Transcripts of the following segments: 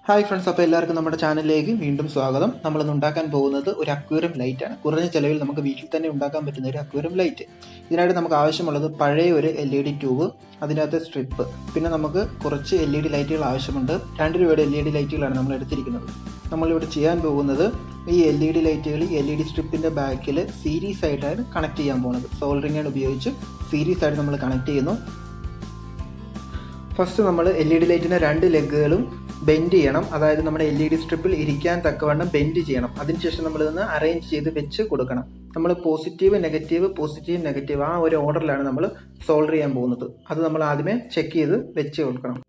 Hi friends, അപ്പോൾ എല്ലാവർക്കും നമ്മുടെ ചാനലിലേക്ക് വീണ്ടും സ്വാഗതം. നമ്മളിന്ന് ഉണ്ടാക്കാൻ പോകുന്നത് ഒരു അക്വേറിയം ലൈറ്റാണ്. കുറഞ്ഞ ചിലവിൽ നമുക്ക് വീട്ടിൽ തന്നെ ഉണ്ടാക്കാൻ പറ്റുന്ന ഒരു അക്വേറിയം ലൈറ്റ്. ഇതിനായിട്ട് നമുക്ക് ആവശ്യമുള്ളത് പഴയ ഒരു LED ട്യൂബ്, അതിനകത്ത് സ്ട്രിപ്പ്, പിന്നെ നമുക്ക് കുറച്ച് LED ലൈറ്റുകൾ ആവശ്യമുണ്ട്. 2 രൂപയുടെ LED ലൈറ്റുകളാണ് നമ്മൾ എടുത്തിരിക്കുന്നത്. നമ്മളിവിടെ ചെയ്യാൻ പോകുന്നത് ഈ LED ലൈറ്റുകൾ LED സ്ട്രിപ്പിൻ്റെ ബാക്കിൽ സീരീസ് ആയിട്ടാണ് കണക്ട് ചെയ്യാൻ പോകുന്നത്. സോൾഡറിംഗ് ഉപയോഗിച്ച് സീരീസ് ആയിട്ട് നമ്മൾ കണക്ട് ചെയ്യുന്നു. ഫസ്റ്റ് നമ്മൾ LED ലൈറ്റിൻ്റെ 2 ലെഗുകളും ബെൻഡ് ചെയ്യണം. അതായത് നമ്മുടെ LED സ്ട്രിപ്പിൽ ഇരിക്കാൻ തക്കവണ്ണം ബെൻഡ് ചെയ്യണം. അതിനുശേഷം നമ്മളിതൊന്ന് അറേഞ്ച് ചെയ്ത് വെച്ച് കൊടുക്കണം. നമ്മൾ പോസിറ്റീവ് നെഗറ്റീവ് ആ ഒരു ഓർഡറിലാണ് നമ്മൾ സോൾഡർ ചെയ്യാൻ പോകുന്നത്. അത് നമ്മൾ ആദ്യമേ ചെക്ക് ചെയ്ത് വെച്ച് കൊടുക്കണം.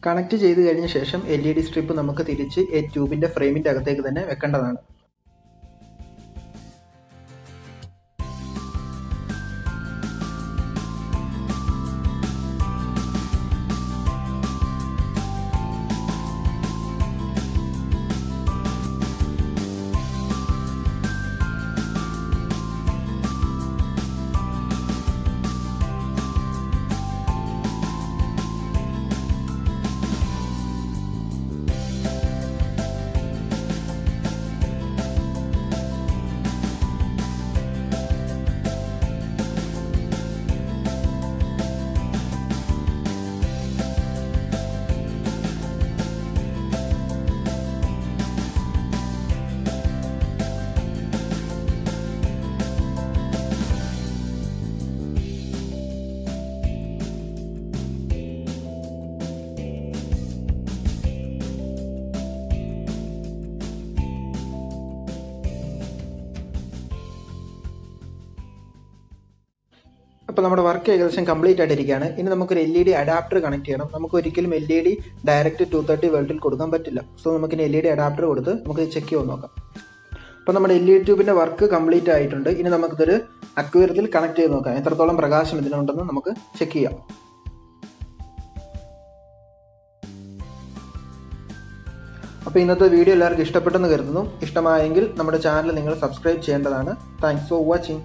കണക്ട് ചെയ്ത് കഴിഞ്ഞ ശേഷം LED സ്ട്രിപ്പ് നമുക്ക് തിരിച്ച് ട്യൂബിൻ്റെ ഫ്രെയിമിൻ്റെ അകത്തേക്ക് തന്നെ വെക്കേണ്ടതാണ്. അപ്പോൾ നമ്മുടെ വർക്ക് ഏകദേശം കംപ്ലീറ്റ് ആയിട്ടിരിക്കുകയാണ്. ഇനി നമുക്കൊരു LED അഡാപ്റ്റർ കണക്ട് ചെയ്യണം. നമുക്ക് ഒരിക്കലും LED ഡയറക്റ്റ് 230 വോൾട്ടിൽ കൊടുക്കാൻ പറ്റില്ല. സോ നമുക്കിനി LED അഡാപ്റ്റർ കൊടുത്ത് നമുക്ക് ചെക്ക് ചെയ്ത് നോക്കാം. അപ്പോൾ നമ്മുടെ LED ട്യൂബിൻ്റെ വർക്ക് കംപ്ലീറ്റ് ആയിട്ടുണ്ട്. ഇനി നമുക്കിതൊരു അക്വേറിയത്തിൽ കണക്ട് ചെയ്ത് നോക്കാം. എത്രത്തോളം പ്രകാശം ഇതിനുണ്ടെന്ന് നമുക്ക് ചെക്ക് ചെയ്യാം. അപ്പോൾ ഇന്നത്തെ വീഡിയോ എല്ലാവർക്കും ഇഷ്ടപ്പെട്ടെന്ന് കരുതുന്നു. ഇഷ്ടമായെങ്കിൽ നമ്മുടെ ചാനൽ നിങ്ങൾ സബ്സ്ക്രൈബ് ചെയ്യേണ്ടതാണ്. Thanks for watching.